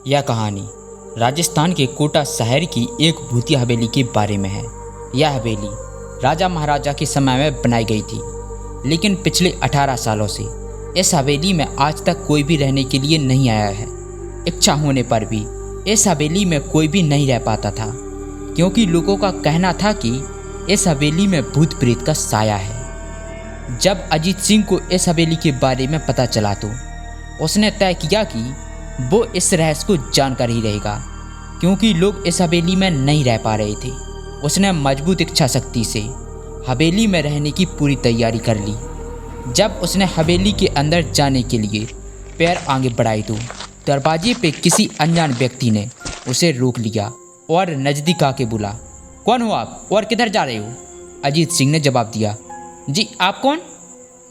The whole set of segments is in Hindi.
यह कहानी राजस्थान के कोटा शहर की एक भूतिया हवेली के बारे में है। यह हवेली राजा महाराजा के समय में बनाई गई थी, लेकिन पिछले 18 सालों से इस हवेली में आज तक कोई भी रहने के लिए नहीं आया है। इच्छा होने पर भी इस हवेली में कोई भी नहीं रह पाता था, क्योंकि लोगों का कहना था कि इस हवेली में भूत प्रेत का साया है। जब अजीत सिंह को इस हवेली के बारे में पता चला तो उसने तय किया कि वो इस रहस्य को जानकर ही रहेगा, क्योंकि लोग इस हवेली में नहीं रह पा रहे थे। उसने मजबूत इच्छा शक्ति से हवेली में रहने की पूरी तैयारी कर ली। जब उसने हवेली के अंदर जाने के लिए पैर आगे बढ़ाए तो दरवाजे पे किसी अनजान व्यक्ति ने उसे रोक लिया और नज़दीक आके बोला, कौन हो आप और किधर जा रहे हो? अजीत सिंह ने जवाब दिया, जी आप कौन?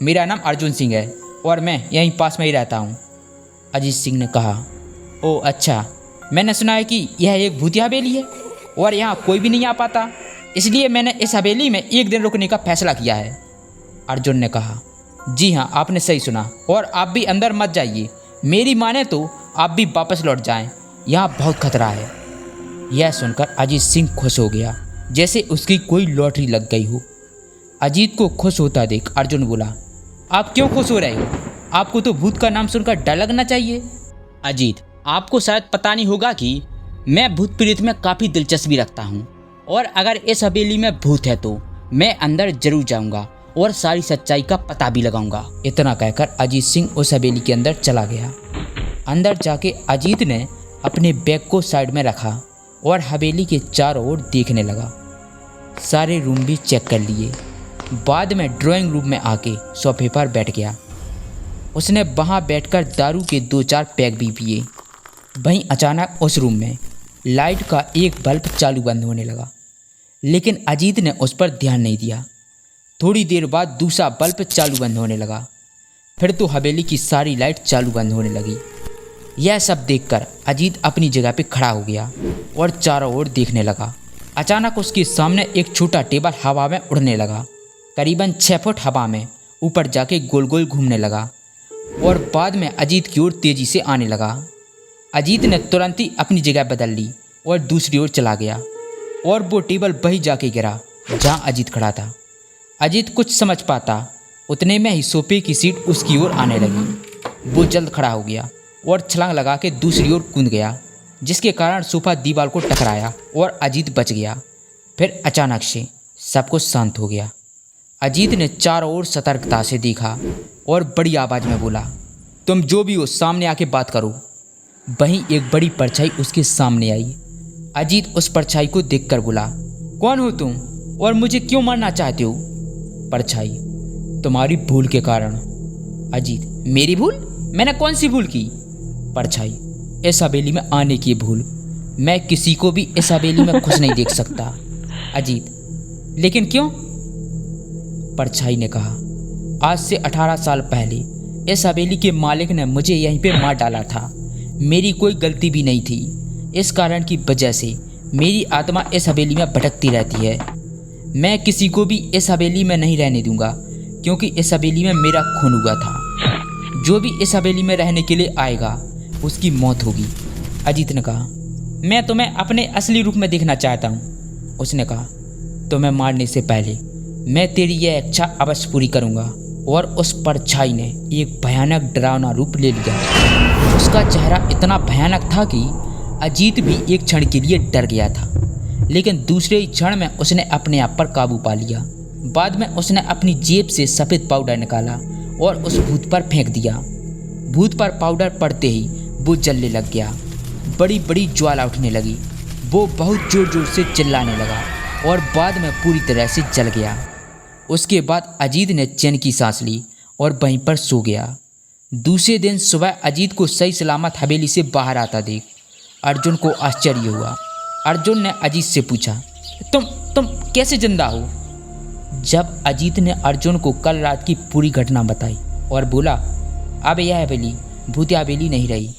मेरा नाम अर्जुन सिंह है और मैं यहीं पास में ही रहता हूँ। अजीत सिंह ने कहा, ओ अच्छा, मैंने सुना है कि यह एक भूतिया हवेली है और यहाँ कोई भी नहीं आ पाता, इसलिए मैंने इस हवेली में एक दिन रुकने का फैसला किया है। अर्जुन ने कहा, जी हाँ, आपने सही सुना और आप भी अंदर मत जाइए। मेरी माने तो आप भी वापस लौट जाएं, यहाँ बहुत खतरा है। यह सुनकर अजीत सिंह खुश हो गया, जैसे उसकी कोई लॉटरी लग गई हो। अजीत को खुश होता देख अर्जुन बोला, आप क्यों खुश हो रहे हो? आपको तो भूत का नाम सुनकर डर लगना चाहिए। अजीत, आपको शायद पता नहीं होगा कि मैं भूत प्रेत में काफ़ी दिलचस्पी रखता हूँ, और अगर इस हवेली में भूत है तो मैं अंदर जरूर जाऊँगा और सारी सच्चाई का पता भी लगाऊंगा। इतना कहकर अजीत सिंह उस हवेली के अंदर चला गया। अंदर जाके अजीत ने अपने बैग को साइड में रखा और हवेली के चारों ओर देखने लगा। सारे रूम भी चेक कर लिए। बाद में ड्राइंग रूम में आके सोफे पर बैठ गया। उसने वहाँ बैठकर दारू के 2-4 पैक भी पिए। वहीं अचानक उस रूम में लाइट का एक बल्ब चालू बंद होने लगा, लेकिन अजीत ने उस पर ध्यान नहीं दिया। थोड़ी देर बाद दूसरा बल्ब चालू बंद होने लगा, फिर तो हवेली की सारी लाइट चालू बंद होने लगी। यह सब देखकर अजीत अपनी जगह पे खड़ा हो गया और चारों ओर देखने लगा। अचानक उसके सामने एक छोटा टेबल हवा में उड़ने लगा। करीबन 6 फुट हवा में ऊपर जाके गोल गोल घूमने लगा और बाद में अजीत की ओर तेजी से आने लगा। अजीत ने तुरंत ही अपनी जगह बदल ली और दूसरी ओर चला गया और वो टेबल वहीं जाके गिरा जहाँ अजीत खड़ा था। अजीत कुछ समझ पाता उतने में ही सोफे की सीट उसकी ओर आने लगी। वो जल्द खड़ा हो गया और छलांग लगा के दूसरी ओर कूद गया, जिसके कारण सोफा दीवार को टकराया और अजीत बच गया। फिर अचानक से सब कुछ शांत हो गया। अजीत ने चारों ओर सतर्कता से देखा और बड़ी आवाज़ में बोला, तुम जो भी हो सामने आके बात करो। वहीं एक बड़ी परछाई उसके सामने आई। अजीत उस परछाई को देखकर बोला, कौन हो तुम और मुझे क्यों मारना चाहते हो? परछाई, तुम्हारी भूल के कारण। अजीत, मेरी भूल? मैंने कौन सी भूल की? परछाई, इस हवेली में आने की भूल। मैं किसी को भी इस हवेली में खुश नहीं देख सकता। अजीत, लेकिन क्यों? परछाई ने कहा, आज से 18 साल पहले इस हवेली के मालिक ने मुझे यहीं पे मार डाला था। मेरी कोई गलती भी नहीं थी। इस कारण की वजह से मेरी आत्मा इस हवेली में भटकती रहती है। मैं किसी को भी इस हवेली में नहीं रहने दूंगा, क्योंकि इस हवेली में मेरा खून हुआ था। जो भी इस हवेली में रहने के लिए आएगा उसकी मौत होगी। अजीत ने कहा, मैं तुम्हें अपने असली रूप में देखना चाहता हूँ। उसने कहा, तुम्हें मारने से पहले मैं तेरी यह इच्छा अवश्य पूरी करूँगा। और उस परछाई ने एक भयानक डरावना रूप ले लिया। उसका चेहरा इतना भयानक था कि अजीत भी एक क्षण के लिए डर गया था, लेकिन दूसरे ही क्षण में उसने अपने आप पर काबू पा लिया। बाद में उसने अपनी जेब से सफ़ेद पाउडर निकाला और उस भूत पर फेंक दिया। भूत पर पाउडर पड़ते ही वो जलने लग गया। बड़ी बड़ी ज्वाला उठने लगी। वो बहुत ज़ोर ज़ोर से चिल्लाने लगा और बाद में पूरी तरह से जल गया। उसके बाद अजीत ने चैन की सांस ली और वहीं पर सो गया। दूसरे दिन सुबह अजीत को सही सलामत हवेली से बाहर आता देख अर्जुन को आश्चर्य हुआ। अर्जुन ने अजीत से पूछा, तुम कैसे जिंदा हो? जब अजीत ने अर्जुन को कल रात की पूरी घटना बताई और बोला, अब यह हवेली भूतिया हवेली नहीं रही।